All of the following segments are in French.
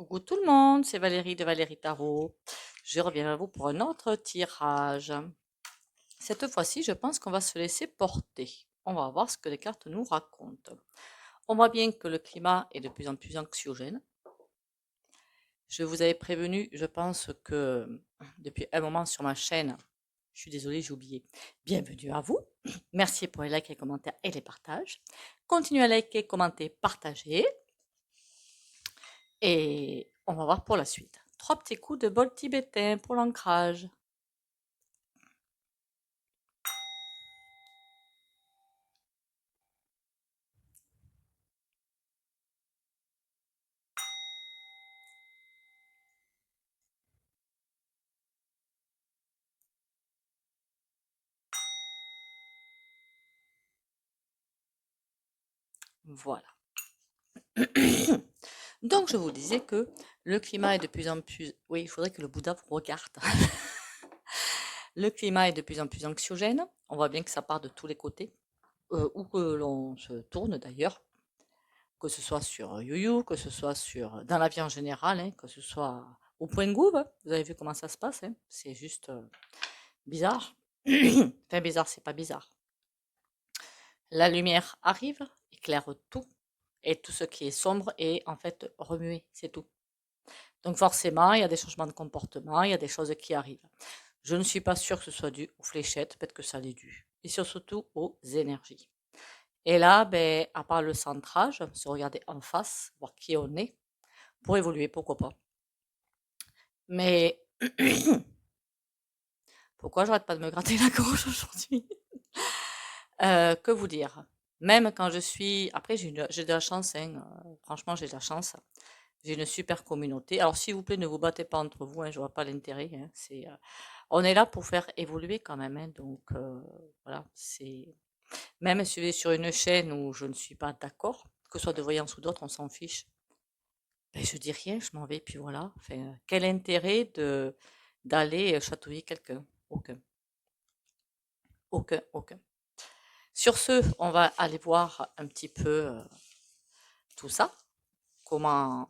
Coucou tout le monde, c'est Valérie de Valérie Tarot. Je reviens à vous pour un autre tirage. Cette fois-ci, je pense qu'on va se laisser porter. On va voir ce que les cartes nous racontent. On voit bien que le climat est de plus en plus anxiogène. Je vous avais prévenu, je pense que depuis un moment sur ma chaîne, je suis désolée, j'ai oublié. Bienvenue à vous. Merci pour les likes, les commentaires et les partages. Continuez à liker, commenter, partager. Et on va voir pour la suite. 3 petits coups de bol tibétain pour l'ancrage. Voilà. Donc je vous disais que le climat est de plus en plus... Oui, il faudrait que le Bouddha vous regarde. Le climat est de plus en plus anxiogène. On voit bien que ça part de tous les côtés, où que l'on se tourne d'ailleurs, que ce soit sur YouYou, que ce soit dans la vie en général, hein, que ce soit au point Gouv. Vous avez vu comment ça se passe, hein. C'est juste bizarre. Enfin bizarre, c'est pas bizarre. La lumière arrive, éclaire tout, et tout ce qui est sombre est en fait remué, c'est tout. Donc forcément, il y a des changements de comportement, il y a des choses qui arrivent. Je ne suis pas sûre que ce soit dû aux fléchettes, peut-être que ça l'est dû. Et surtout aux énergies. Et là, ben, à part le centrage, se regarder en face, voir qui on est, pour évoluer, pourquoi pas. Mais pourquoi j'arrête pas de me gratter la gorge aujourd'hui? Que vous dire? Même quand je suis... Après, j'ai de la chance, hein, franchement, j'ai de la chance. J'ai une super communauté. Alors, s'il vous plaît, ne vous battez pas entre vous, hein, je vois pas l'intérêt. Hein, on est là pour faire évoluer quand même. Hein, donc, voilà, même si vous êtes sur une chaîne où je ne suis pas d'accord, que ce soit de voyance ou d'autres, on s'en fiche. Ben, je dis rien, je m'en vais, puis voilà. Enfin, quel intérêt d'aller chatouiller quelqu'un? Aucun. Aucun, aucun. Sur ce, on va aller voir un petit peu tout ça, comment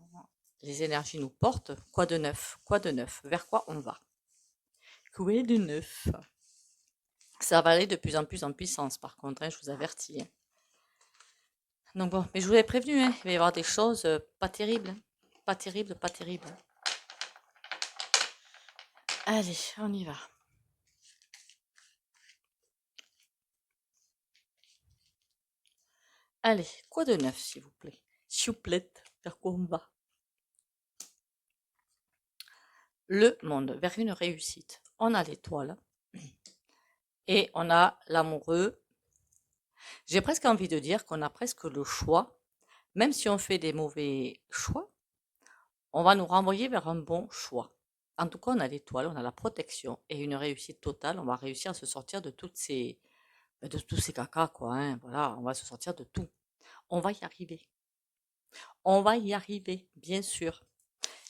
les énergies nous portent, quoi de neuf, vers quoi on va. Quoi de neuf? Ça va aller de plus en plus en puissance, par contre, hein, je vous avertis. Hein. Donc bon, mais je vous avais prévenu, hein, il va y avoir des choses pas terribles. Hein. Pas terribles, pas terribles. Allez, on y va. Allez, quoi de neuf, s'il vous plaît? S'il vous plaît, vers quoi on va? Le monde, vers une réussite. On a l'étoile et on a l'amoureux. J'ai presque envie de dire qu'on a presque le choix, même si on fait des mauvais choix, on va nous renvoyer vers un bon choix. En tout cas, on a l'étoile, on a la protection et une réussite totale. On va réussir à se sortir de de tous ces cacas, quoi. Hein. Voilà, on va se sortir de tout. On va y arriver. On va y arriver, bien sûr.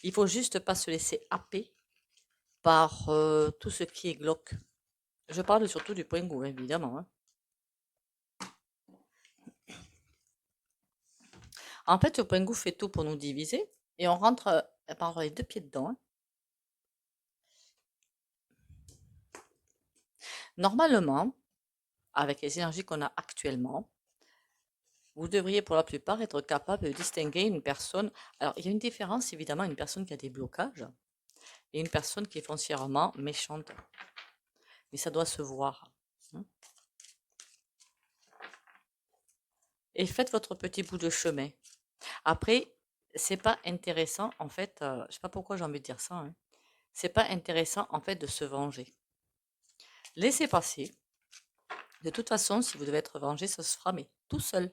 Il faut juste pas se laisser happer par tout ce qui est glauque. Je parle surtout du point Pingu, évidemment. Hein. En fait, le point Pingu fait tout pour nous diviser et on rentre par les deux pieds dedans. Hein. Normalement, avec les énergies qu'on a actuellement, vous devriez pour la plupart être capable de distinguer une personne. Alors, il y a une différence, évidemment, une personne qui a des blocages et une personne qui est foncièrement méchante. Mais ça doit se voir. Hein. Et faites votre petit bout de chemin. Après, c'est pas intéressant, en fait, je sais pas pourquoi j'ai envie de dire ça, hein. C'est pas intéressant, en fait, de se venger. Laissez passer. De toute façon, si vous devez être vengé, ça se fera, mais tout seul.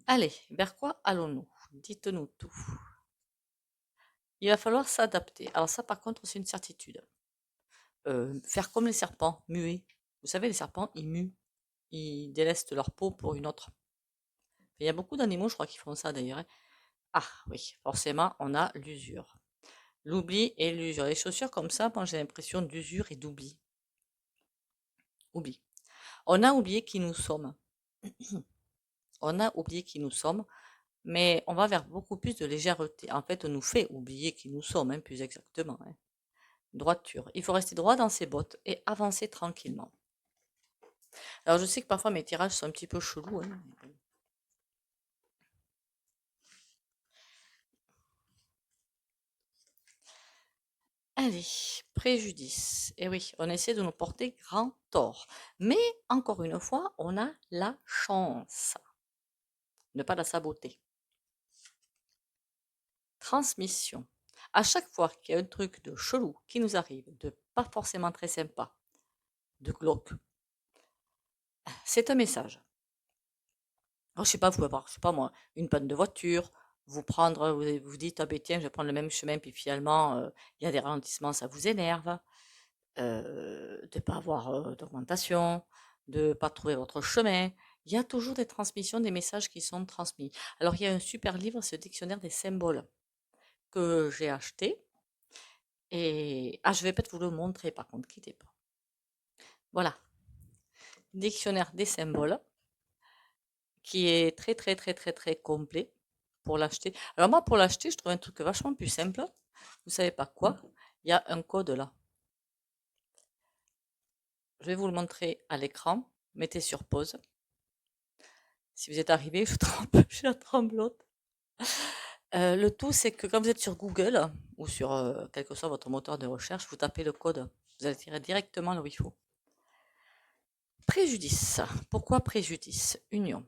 Allez, vers quoi allons-nous? Dites-nous tout. Il va falloir s'adapter. Alors ça, par contre, c'est une certitude. Faire comme les serpents, muer. Vous savez, les serpents, ils muent. Ils délestent leur peau pour une autre. Il y a beaucoup d'animaux, je crois, qui font ça d'ailleurs. Hein. Ah oui, forcément, on a l'usure. L'oubli et l'usure. Les chaussures comme ça, moi j'ai l'impression d'usure et d'oubli. Oubli. On a oublié qui nous sommes. On a oublié qui nous sommes. mais on va vers beaucoup plus de légèreté. En fait, on nous fait oublier qui nous sommes, hein, plus exactement, hein. Droiture. Il faut rester droit dans ses bottes et avancer tranquillement. Alors, je sais que parfois mes tirages sont un petit peu chelous, hein. Allez, préjudice. Eh oui, on essaie de nous porter grand tort. Mais, encore une fois, on a la chance. Ne pas la saboter. Transmission. À chaque fois qu'il y a un truc de chelou qui nous arrive, de pas forcément très sympa, de glauque, c'est un message. Alors, je sais pas, vous pouvez avoir, je sais pas moi, une panne de voiture, vous prendre, vous dites, ah ben tiens, je vais prendre le même chemin, puis finalement, il y a des ralentissements, ça vous énerve, de ne pas avoir d'augmentation, de ne pas trouver votre chemin. Il y a toujours des transmissions, des messages qui sont transmis. Alors, il y a un super livre, c'est le dictionnaire des symboles que j'ai acheté. Et je vais peut-être vous le montrer par contre, quittez pas. Voilà, dictionnaire des symboles qui est très très très très très complet pour l'acheter. Alors moi pour l'acheter, je trouve un truc vachement plus simple. Vous savez pas quoi? Il y a un code là. Je vais vous le montrer à l'écran. Mettez sur pause. Si vous êtes arrivé, je tremble, je la tremblote. Le tout, c'est que quand vous êtes sur Google ou sur quel que soit votre moteur de recherche, vous tapez le code. Vous allez tirer directement là où il faut. Préjudice. Pourquoi préjudice? Union.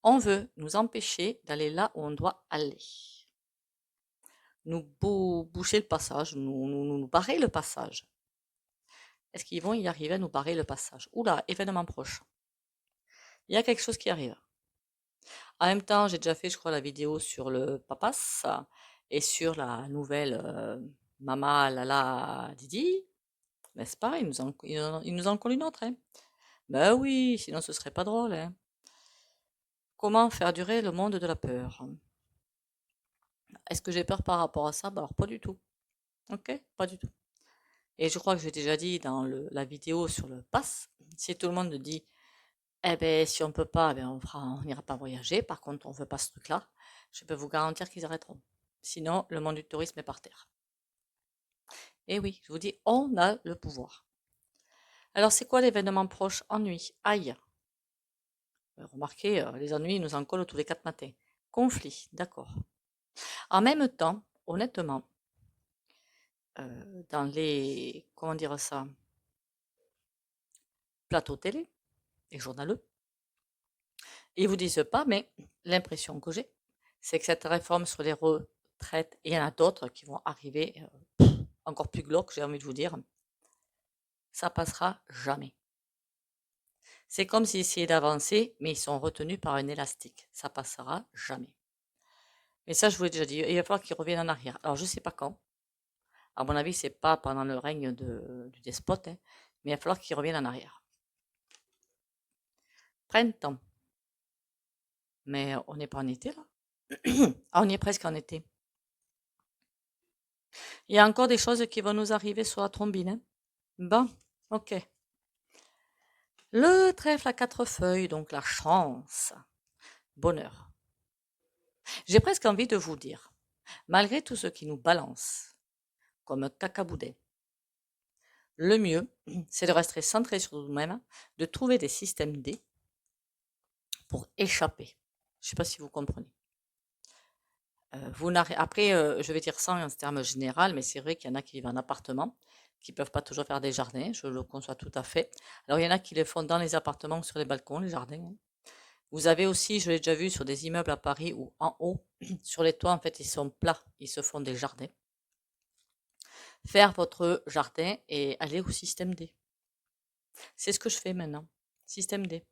On veut nous empêcher d'aller là où on doit aller. Nous boucher le passage, nous barrer le passage. Est-ce qu'ils vont y arriver à nous barrer le passage? Oula, événement proche. Il y a quelque chose qui arrive. En même temps, j'ai déjà fait, je crois, la vidéo sur le papas et sur la nouvelle Mama Lala Didi, n'est-ce pas? Il nous en colle une autre, hein. Ben oui, sinon ce serait pas drôle, hein. Comment faire durer le monde de la peur? Est-ce que j'ai peur par rapport à ça? Ben alors pas du tout. Ok, pas du tout. Et je crois que j'ai déjà dit dans la vidéo sur le pass, si tout le monde dit, eh ben si on peut pas, ben on n'ira pas voyager. Par contre, on veut pas ce truc-là, je peux vous garantir qu'ils arrêteront. Sinon, le monde du tourisme est par terre. Et oui, je vous dis, on a le pouvoir. Alors, c'est quoi l'événement proche? Ennui. Aïe. Remarquez, les ennuis nous en collent tous les 4 matins. Conflit, d'accord. En même temps, honnêtement, dans les, comment dire ça, plateaux télé et journaleux, ils vous disent pas, mais l'impression que j'ai, c'est que cette réforme sur les retraites, et il y en a d'autres qui vont arriver encore plus glauques, j'ai envie de vous dire, ça passera jamais. C'est comme s'ils essayaient d'avancer, mais ils sont retenus par un élastique. Ça passera jamais. Mais ça, je vous l'ai déjà dit, il va falloir qu'ils reviennent en arrière. Alors, je ne sais pas quand. À mon avis, c'est pas pendant le règne du despote, hein, mais il va falloir qu'ils reviennent en arrière. Printemps. Mais on n'est pas en été, là. On y est presque en été. Il y a encore des choses qui vont nous arriver sur la trombine, hein. Bon, ok. Le trèfle à 4 feuilles, donc la chance. Bonheur. J'ai presque envie de vous dire, malgré tout ce qui nous balance, comme cacaboudin, le mieux, c'est de rester centré sur nous-mêmes, de trouver des systèmes D pour échapper. Je ne sais pas si vous comprenez. Après, je vais dire ça en termes général, mais c'est vrai qu'il y en a qui vivent en appartement, qui ne peuvent pas toujours faire des jardins, je le conçois tout à fait. Alors, il y en a qui les font dans les appartements ou sur les balcons, les jardins, hein. Vous avez aussi, je l'ai déjà vu sur des immeubles à Paris où en haut, sur les toits, en fait, ils sont plats, ils se font des jardins. Faire votre jardin et aller au système D. C'est ce que je fais maintenant. Système D.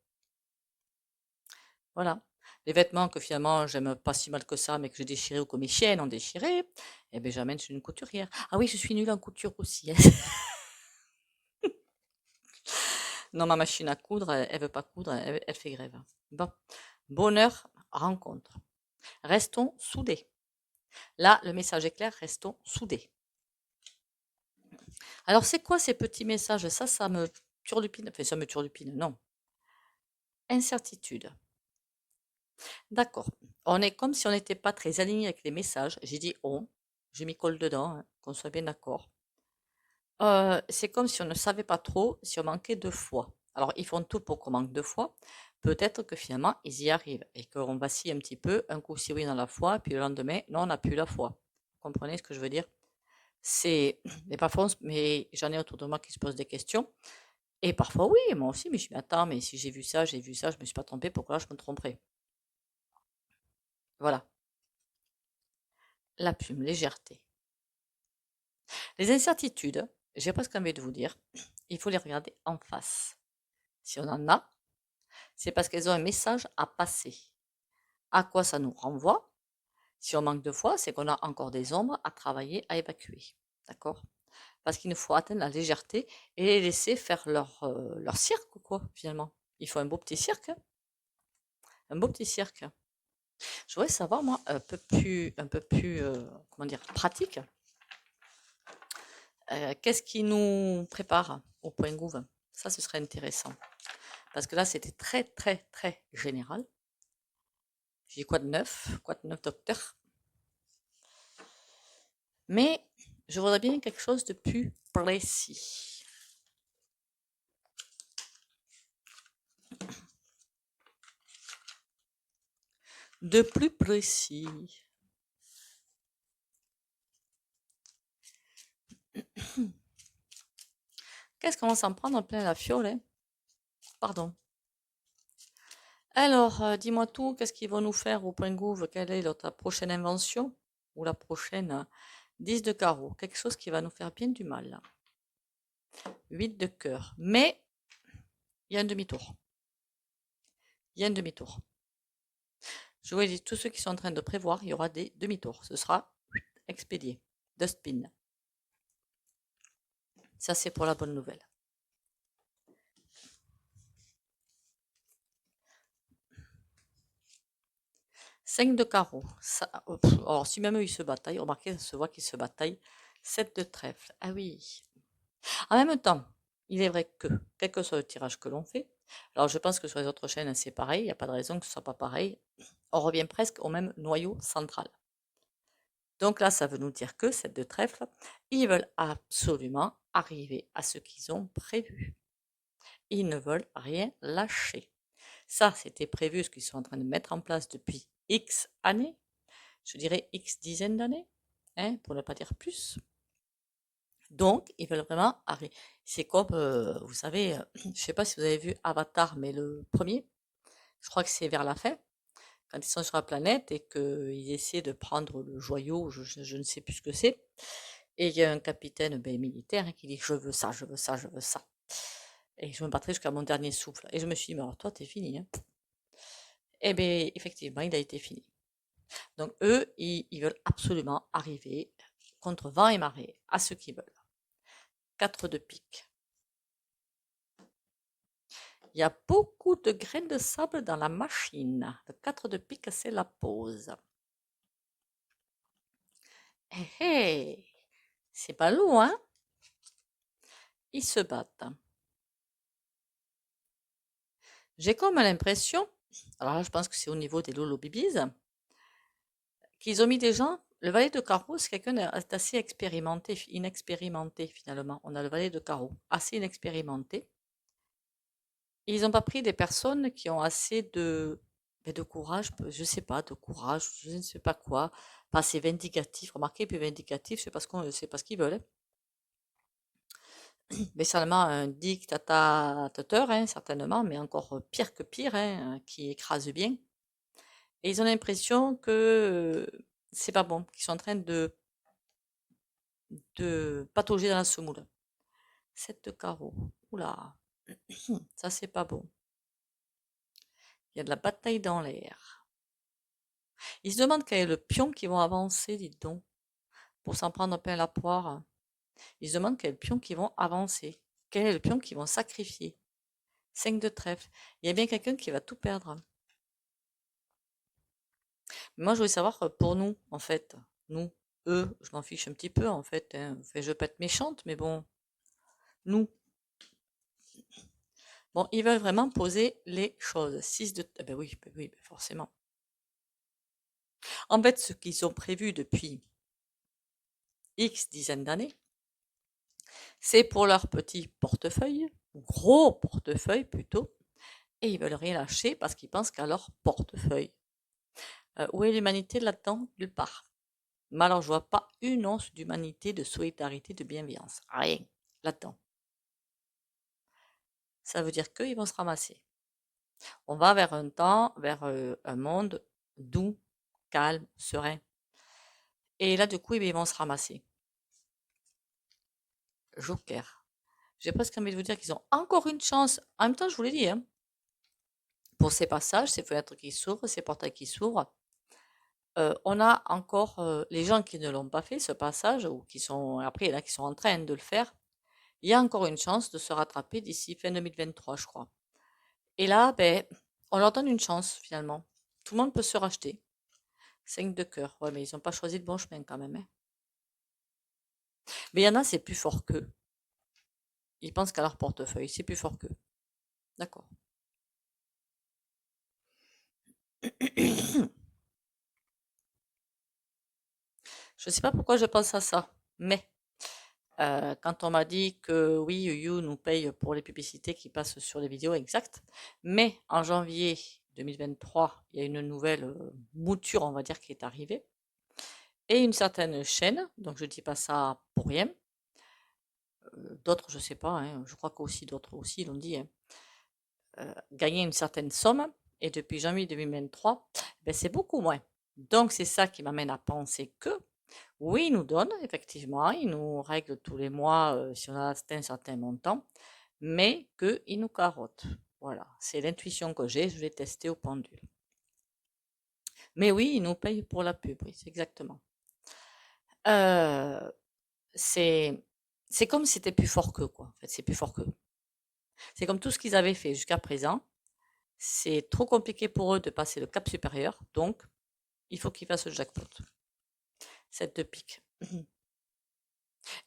Voilà. Les vêtements que finalement j'aime pas si mal que ça, mais que j'ai déchirés ou que mes chiennes ont déchiré, eh bien j'amène chez une couturière. Ah oui, je suis nulle en couture aussi, hein. Non, ma machine à coudre, elle veut pas coudre, elle fait grève. Bon. Bonheur, rencontre. Restons soudés. Là, le message est clair, restons soudés. Alors, c'est quoi ces petits messages? Ça me turlupine. Enfin, ça me turlupine, non. Incertitude. D'accord. On est comme si on n'était pas très aligné avec les messages. J'ai dit on, je m'y colle dedans, hein, qu'on soit bien d'accord. C'est comme si on ne savait pas trop si on manquait de foi. Alors, ils font tout pour qu'on manque de foi. Peut-être que finalement, ils y arrivent et qu'on vacille un petit peu. Un coup, si oui, dans la foi, puis le lendemain, non, on n'a plus la foi. Vous comprenez ce que je veux dire? C'est, mais parfois, mais j'en ai autour de moi qui se posent des questions. Et parfois, oui, moi aussi, mais je me dis, attends, mais si j'ai vu ça, je me suis pas trompé, pourquoi là, je me tromperais? Voilà. La plume, légèreté. Les incertitudes, j'ai presque envie de vous dire, il faut les regarder en face. Si on en a, c'est parce qu'elles ont un message à passer. À quoi ça nous renvoie? Si on manque de foi, c'est qu'on a encore des ombres à travailler, à évacuer. D'accord? Parce qu'il nous faut atteindre la légèreté et les laisser faire leur cirque, quoi, finalement. Il faut un beau petit cirque, hein. Un beau petit cirque. Je voudrais savoir, moi, un peu plus, comment dire, pratique. Qu'est-ce qui nous prépare au point gouv? Ça, ce serait intéressant. Parce que là, c'était très, très, très général. J'ai dit quoi de neuf? Quoi de neuf, docteur? Mais je voudrais bien quelque chose de plus précis. De plus précis. Qu'est-ce qu'on va s'en prendre en plein la fiole, hein? Pardon. Alors, dis-moi tout, qu'est-ce qu'ils vont nous faire au point gouv? Quelle est ta prochaine invention? Ou la prochaine 10 de carreau? Quelque chose qui va nous faire bien du mal. 8 de cœur. Mais il y a un demi-tour. Il y a un demi-tour. Je vous dis, tous ceux qui sont en train de prévoir, il y aura des demi-tours. Ce sera expédié. Dustbin. Ça, c'est pour la bonne nouvelle. 5 de carreau. Ça, alors, si même eux, ils se bataillent, remarquez, ça se voit qu'ils se bataillent. 7 de trèfle. Ah oui. En même temps, il est vrai que, quel que soit le tirage que l'on fait, alors je pense que sur les autres chaînes, c'est pareil, il n'y a pas de raison que ce soit pas pareil. On revient presque au même noyau central. Donc là, ça veut nous dire que, 7 de trèfle, ils veulent absolument arriver à ce qu'ils ont prévu. Ils ne veulent rien lâcher. Ça, c'était prévu, ce qu'ils sont en train de mettre en place depuis X années, je dirais X dizaines d'années, hein, pour ne pas dire plus. Donc, ils veulent vraiment arriver. C'est comme, vous savez, je ne sais pas si vous avez vu Avatar, mais le premier, je crois que c'est vers la fin, quand ils sont sur la planète et qu'ils essaient de prendre le joyau, je ne sais plus ce que c'est. Et il y a un capitaine militaire qui dit je veux ça, je veux ça, je veux ça. Et je me battrai jusqu'à mon dernier souffle. Et je me suis dit, mais alors toi, t'es fini. Hein. Eh bien, effectivement, il a été fini. Donc, eux, ils veulent absolument arriver contre vent et marée à ce qu'ils veulent. 4 de pique. Il y a beaucoup de graines de sable dans la machine. Le 4 de pique, c'est la pause. Hé hé, c'est pas lourd, hein? Ils se battent. J'ai comme l'impression, alors là, je pense que c'est au niveau des Lolo Bibis, qu'ils ont mis des gens. Le valet de carreau, c'est quelqu'un d'assez expérimenté, inexpérimenté finalement. On a le valet de carreau, assez inexpérimenté. Ils n'ont pas pris des personnes qui ont assez de courage, je ne sais pas, de courage, je ne sais pas quoi, pas assez vindicatif, remarquez, plus vindicatif, c'est pas ce qu'ils veulent. Mais seulement un dictateur, hein, certainement, mais encore pire que pire, hein, qui écrase bien. Et ils ont l'impression que c'est pas bon, qu'ils sont en train de patauger dans la semoule. 7 de carreau. Oula, ça c'est pas bon. Il y a de la bataille dans l'air. Ils se demandent quel est le pion qui vont avancer, dites donc, pour s'en prendre plein la poire. Ils se demandent quel est le pion qui vont avancer. Quel est le pion qui vont sacrifier. 5 de trèfle. Il y a bien quelqu'un qui va tout perdre. Moi, je voulais savoir pour nous, en fait. Nous, eux, je m'en fiche un petit peu, en fait. Hein. Enfin, je veux pas être méchante, mais bon, nous. Bon, ils veulent vraiment poser les choses. 6 de... ben oui, forcément. En fait, ce qu'ils ont prévu depuis X dizaines d'années, c'est pour leur petit portefeuille, gros portefeuille plutôt, et ils veulent rien lâcher parce qu'ils pensent qu'à leur portefeuille. Où est l'humanité là-dedans? Nulle part. Mais alors, je vois pas une once d'humanité, de solidarité, de bienveillance. Rien là-dedans. Ça veut dire qu'ils vont se ramasser. On va vers un temps, vers un monde doux, calme, serein. Et là, du coup, eh bien, ils vont se ramasser. Joker. J'ai presque envie de vous dire qu'ils ont encore une chance. En même temps, je vous l'ai dit, hein, pour ces passages, ces fenêtres qui s'ouvrent, ces portails qui s'ouvrent, on a encore les gens qui ne l'ont pas fait, ce passage, ou qui sont, après, il y en a qui sont en train de le faire. Il y a encore une chance de se rattraper d'ici fin 2023, je crois. Et là, ben, on leur donne une chance, finalement. Tout le monde peut se racheter. 5 de cœur. Ouais, mais ils n'ont pas choisi le bon chemin quand même, hein. Mais il y en a, c'est plus fort qu'eux. Ils pensent qu'à leur portefeuille, c'est plus fort qu'eux. D'accord. Je ne sais pas pourquoi je pense à ça, mais quand on m'a dit que oui, You nous paye pour les publicités qui passent sur les vidéos, exact. Mais en janvier 2023, il y a une nouvelle mouture, on va dire, qui est arrivée. Et une certaine chaîne, donc je ne dis pas ça pour rien. D'autres, je ne sais pas, hein, je crois qu'aussi d'autres aussi l'ont dit, hein, gagner une certaine somme. Et depuis janvier 2023, ben, c'est beaucoup moins. Donc c'est ça qui m'amène à penser que oui, ils nous donnent, effectivement, ils nous règlent tous les mois si on a atteint un certain montant, mais qu'ils nous carottent. Voilà, c'est l'intuition que j'ai, je vais tester au pendule. Mais oui, ils nous payent pour la pub, oui, c'est exactement. Euh, c'est, c'est comme si c'était plus fort qu'eux, quoi. En fait, c'est plus fort qu'eux. C'est comme tout ce qu'ils avaient fait jusqu'à présent. C'est trop compliqué pour eux de passer le cap supérieur, donc il faut qu'ils fassent le jackpot. Cette de pique.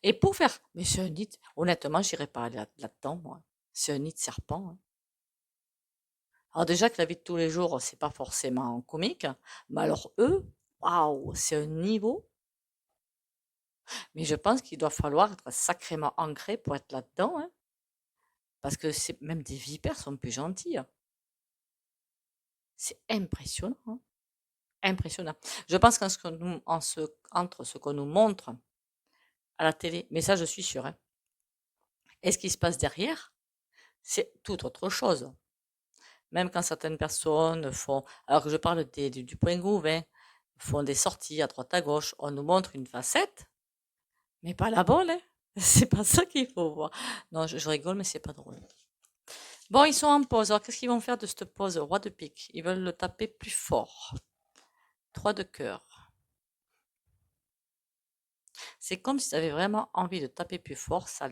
Et pour faire, mais c'est un nid, honnêtement, j'irai pas là-dedans, moi. C'est un nid de serpent, hein. Alors déjà que la vie de tous les jours, c'est pas forcément comique, mais alors eux, waouh, c'est un niveau. Mais je pense qu'il doit falloir être sacrément ancré pour être là-dedans, hein, parce que c'est même des vipères sont plus gentilles. C'est impressionnant, hein, impressionnant. Je pense entre ce qu'on nous montre à la télé, mais ça je suis sûre, hein, et ce qui se passe derrière, c'est tout autre chose. Même quand certaines personnes font, alors que je parle du point gouv, hein, font des sorties à droite à gauche, on nous montre une facette, mais pas la bonne, hein. C'est pas ça qu'il faut voir. Non, je rigole, mais c'est pas drôle. Bon, ils sont en pause. Alors, qu'est-ce qu'ils vont faire de cette pause? Roi de pique. Ils veulent le taper plus fort. 3 de cœur. C'est comme s'ils avaient vraiment envie de taper plus fort. Ça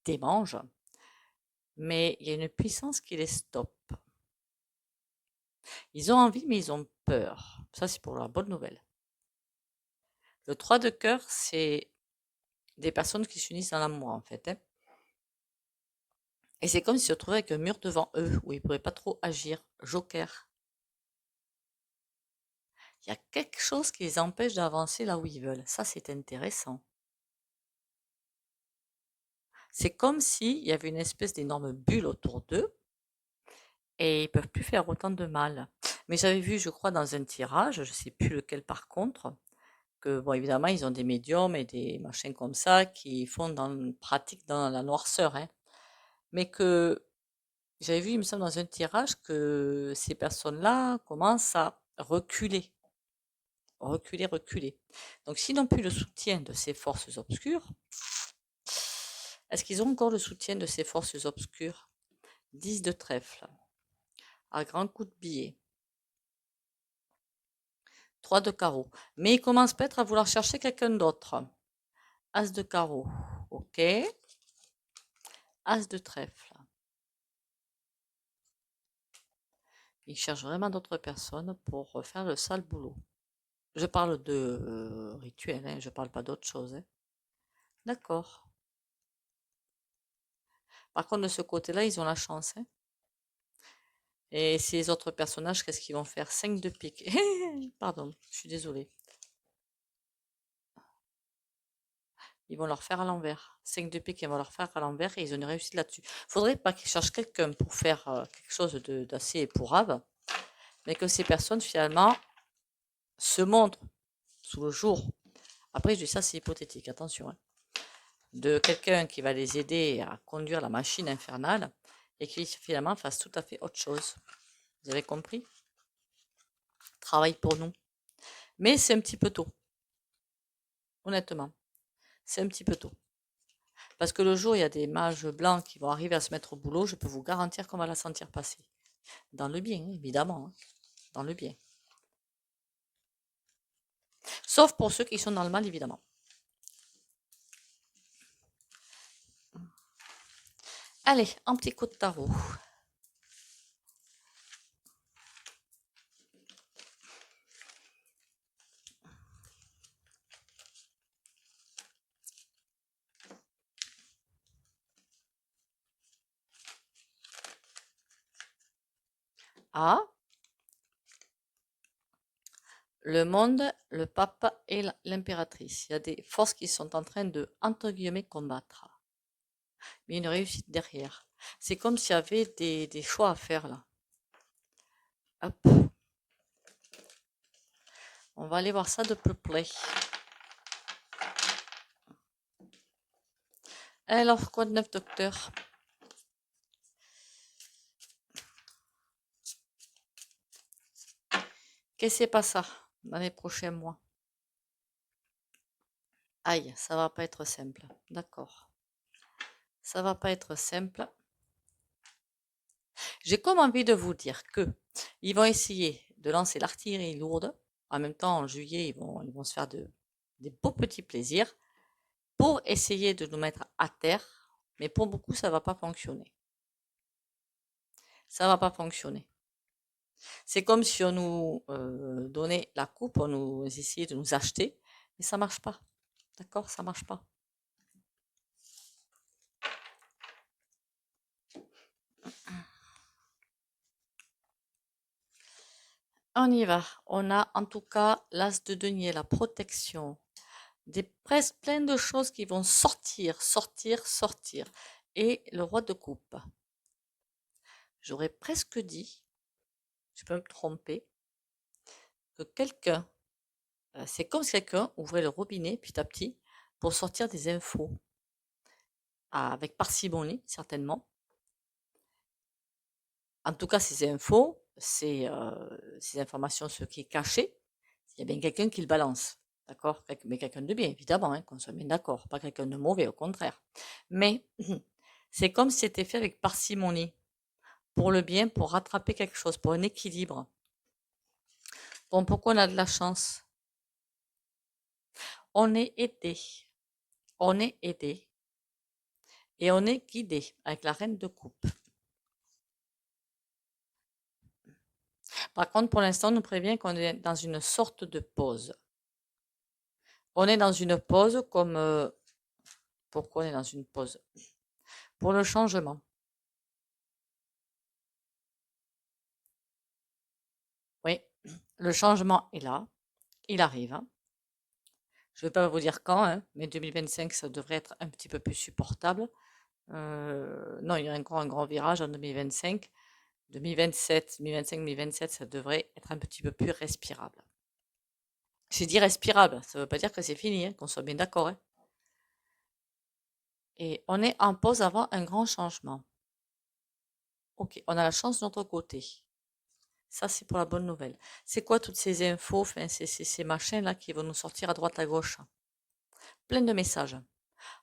démange. Mais il y a une puissance qui les stoppe. Ils ont envie, mais ils ont peur. Ça, c'est pour la bonne nouvelle. Le 3 de cœur, c'est des personnes qui s'unissent dans l'amour, en fait, hein. Et c'est comme s'ils se trouvaient avec un mur devant eux, où ils ne pourraient pas trop agir. Joker. Il y a quelque chose qui les empêche d'avancer là où ils veulent. Ça, c'est intéressant. C'est comme s'il y avait une espèce d'énorme bulle autour d'eux et ils peuvent plus faire autant de mal. Mais j'avais vu, je crois, dans un tirage, je ne sais plus lequel par contre, que bon, évidemment, ils ont des médiums et des machins comme ça qui font pratique dans la noirceur, hein. Mais que j'avais vu, il me semble, dans un tirage que ces personnes-là commencent à reculer, reculer, reculer. Donc, s'ils n'ont plus le soutien de ces forces obscures, est-ce qu'ils ont encore le soutien de ces forces obscures? 10 de trèfle, à grands coups de billet. 3 de carreau. Mais ils commencent peut-être à vouloir chercher quelqu'un d'autre. As de carreau. Ok. As de trèfle. Ils cherchent vraiment d'autres personnes pour faire le sale boulot. Je parle de rituel, hein, je parle pas d'autre chose, hein. D'accord. Par contre, de ce côté-là, ils ont la chance, hein. Et ces autres personnages, qu'est-ce qu'ils vont faire? 5 de pique. Pardon, je suis désolée. Ils vont leur faire à l'envers. 5 de pique, ils vont leur faire à l'envers et ils ont une réussite là-dessus. Faudrait pas qu'ils cherchent quelqu'un pour faire quelque chose d'assez épouvantable, mais que ces personnes, finalement, se montrent sous le jour. Après, je dis ça, c'est hypothétique, attention, hein. De quelqu'un qui va les aider à conduire la machine infernale et qui finalement fasse tout à fait autre chose. Vous avez compris? Travaille pour nous. Mais c'est un petit peu tôt, honnêtement. C'est un petit peu tôt. Parce que le jour où il y a des mages blancs qui vont arriver à se mettre au boulot, je peux vous garantir qu'on va la sentir passer. Dans le bien, évidemment. Hein. Dans le bien. Sauf pour ceux qui sont dans le mal, évidemment. Allez, un petit coup de tarot. Ah, le monde, le pape et l'impératrice. Il y a des forces qui sont en train de, entre guillemets, combattre. Mais une réussite derrière. C'est comme s'il y avait des choix à faire là. Hop. On va aller voir ça de plus près. Alors, quoi de neuf, docteur? Qu'est-ce qui se passe dans les prochains mois? Aïe, ça va pas être simple. D'accord. Ça va pas être simple. J'ai comme envie de vous dire que ils vont essayer de lancer l'artillerie lourde. En même temps, en juillet, ils vont se faire des beaux petits plaisirs pour essayer de nous mettre à terre. Mais pour beaucoup, ça va pas fonctionner. Ça va pas fonctionner. C'est comme si on nous donnait la coupe, on nous essayait de nous acheter, mais ça marche pas. D'accord? Ça marche pas. On y va. On a en tout cas l'as de denier, la protection. Presque plein de choses qui vont sortir, sortir, sortir. Et le roi de coupe. J'aurais presque dit, je peux me tromper, que quelqu'un, c'est comme si quelqu'un ouvrait le robinet petit à petit pour sortir des infos. Avec parcimonie, certainement. En tout cas, ces infos, ces informations, ce qui est caché, il y a bien quelqu'un qui le balance. D'accord? Mais quelqu'un de bien, évidemment, hein, qu'on soit bien d'accord. Pas quelqu'un de mauvais, au contraire. Mais c'est comme si c'était fait avec parcimonie. Pour le bien, pour rattraper quelque chose, pour un équilibre. Bon, pourquoi on a de la chance? On est aidé. On est aidé. Et on est guidé avec la reine de coupe. Par contre, pour l'instant, on nous prévient qu'on est dans une sorte de pause. On est dans une pause comme... pourquoi on est dans une pause? Pour le changement. Oui, le changement est là. Il arrive. Hein. Je ne vais pas vous dire quand, hein, mais 2025, ça devrait être un petit peu plus supportable. Non, il y a encore un grand virage en 2025. 2027, 2025, 2027, ça devrait être un petit peu plus respirable. J'ai dit respirable, ça ne veut pas dire que c'est fini, hein, qu'on soit bien d'accord. Hein. Et on est en pause avant un grand changement. Ok, on a la chance de notre côté. Ça, c'est pour la bonne nouvelle. C'est quoi toutes ces infos, enfin, ces machins-là qui vont nous sortir à droite à gauche? Plein de messages.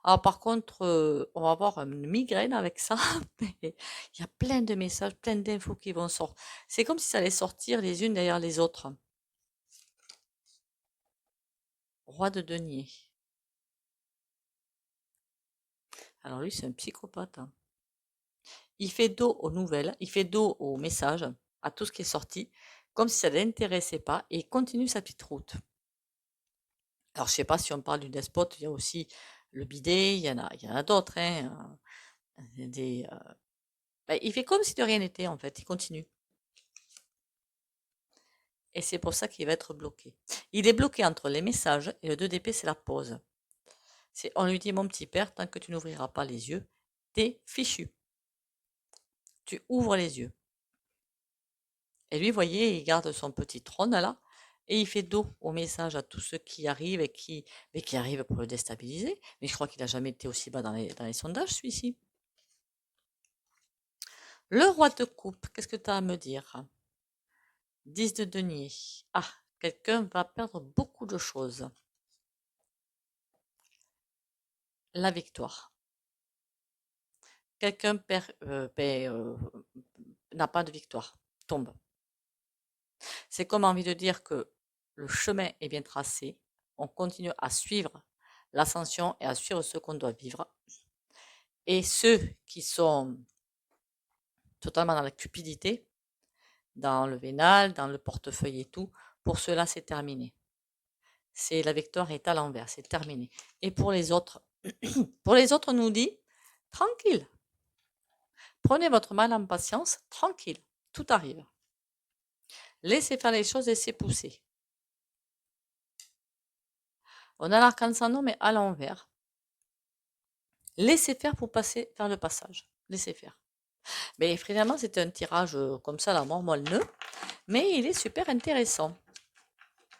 Alors par contre, on va avoir une migraine avec ça, mais il y a plein de messages, plein d'infos qui vont sortir. C'est comme si ça allait sortir les unes derrière les autres. Roi de denier. Alors lui, c'est un psychopathe. Hein. Il fait dos aux nouvelles, il fait dos aux messages, à tout ce qui est sorti, comme si ça ne l'intéressait pas, et il continue sa petite route. Alors je sais pas si on parle du despote, il y a aussi le bidet, il y en a d'autres. Hein, il fait comme si de rien n'était en fait, il continue. Et c'est pour ça qu'il va être bloqué. Il est bloqué entre les messages et le 2DP, c'est la pause. On lui dit, mon petit père, tant que tu n'ouvriras pas les yeux, t'es fichu. Tu ouvres les yeux. Et lui, voyez, il garde son petit trône là, et il fait dos au message à tous ceux qui arrivent mais qui arrivent pour le déstabiliser. Mais je crois qu'il n'a jamais été aussi bas dans les sondages, celui-ci. Le roi de coupe, qu'est-ce que tu as à me dire? 10 de denier. Ah, quelqu'un va perdre beaucoup de choses. La victoire. Quelqu'un n'a pas de victoire, tombe. C'est comme envie de dire que le chemin est bien tracé, on continue à suivre l'ascension et à suivre ce qu'on doit vivre. Et ceux qui sont totalement dans la cupidité, dans le vénal, dans le portefeuille et tout, pour ceux-là, c'est terminé. C'est la victoire est à l'envers, c'est terminé. Et pour les autres, on nous dit tranquille. Prenez votre mal en patience, tranquille, tout arrive. Laissez faire les choses, laissez pousser. On a l'arc-en-ciel, mais à l'envers. Laissez faire pour faire le passage. Laissez faire. Mais finalement, c'était un tirage comme ça, la mort moelle-neu. Mais il est super intéressant.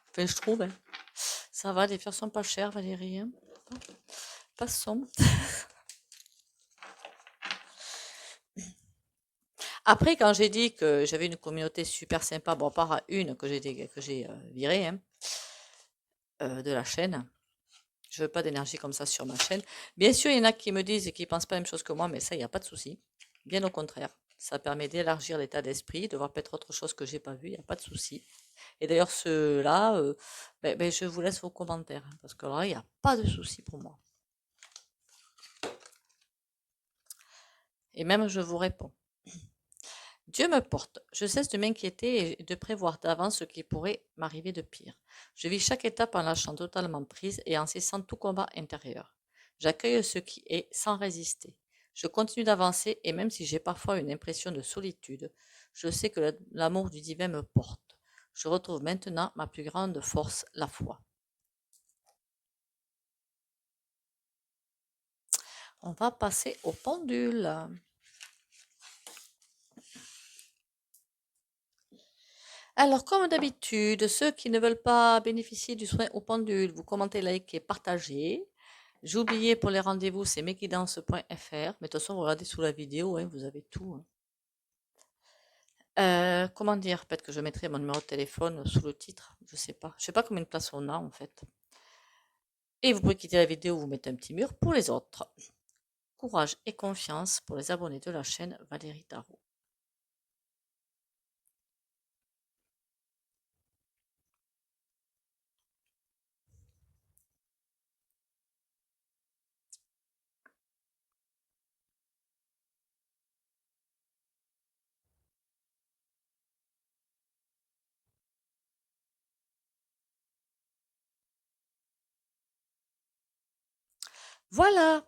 Enfin, je trouve. Hein. Ça va, les fers sont pas chers, Valérie. Hein. Passons. Après, quand j'ai dit que j'avais une communauté super sympa, bon, à part une que j'ai virée hein, de la chaîne, je veux pas d'énergie comme ça sur ma chaîne. Bien sûr, il y en a qui me disent et qui pensent pas la même chose que moi, mais ça, il n'y a pas de souci. Bien au contraire. Ça permet d'élargir l'état d'esprit, de voir peut-être autre chose que j'ai pas vu, il n'y a pas de souci. Et d'ailleurs, ceux-là, je vous laisse vos commentaires, hein, parce que là, il n'y a pas de souci pour moi. Et même, je vous réponds. Dieu me porte. Je cesse de m'inquiéter et de prévoir d'avance ce qui pourrait m'arriver de pire. Je vis chaque étape en lâchant totalement prise et en cessant tout combat intérieur. J'accueille ce qui est sans résister. Je continue d'avancer et même si j'ai parfois une impression de solitude, je sais que l'amour du divin me porte. Je retrouve maintenant ma plus grande force, la foi. On va passer au pendule. Alors, comme d'habitude, ceux qui ne veulent pas bénéficier du soin au pendule, vous commentez, likez, partagez. J'ai oublié pour les rendez-vous, c'est mekidanse.fr. Mais de toute façon, vous regardez sous la vidéo, hein, vous avez tout. Hein. Comment dire? Peut-être que je mettrai mon numéro de téléphone sous le titre. Je sais pas. Je sais pas combien de place on a en fait. Et vous pouvez quitter la vidéo, vous mettez un petit mur pour les autres. Courage et confiance pour les abonnés de la chaîne Valérie Tarot. Voilà.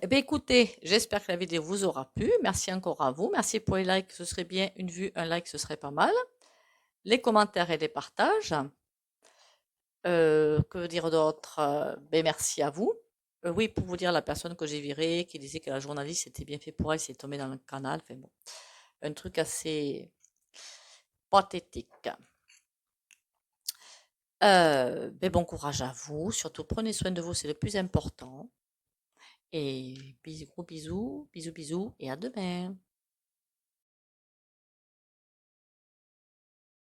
Eh bien, écoutez, j'espère que la vidéo vous aura plu. Merci encore à vous. Merci pour les likes, ce serait bien. Une vue, un like, ce serait pas mal. Les commentaires et les partages. Que dire d'autre? Ben, merci à vous. Oui, pour vous dire, la personne que j'ai virée, qui disait que la journaliste était bien fait pour elle, s'est tombée dans le canal. Enfin bon, un truc assez pathétique. Ben, bon courage à vous. Surtout, prenez soin de vous, c'est le plus important. Et gros bisous, bisous, bisous, et à demain.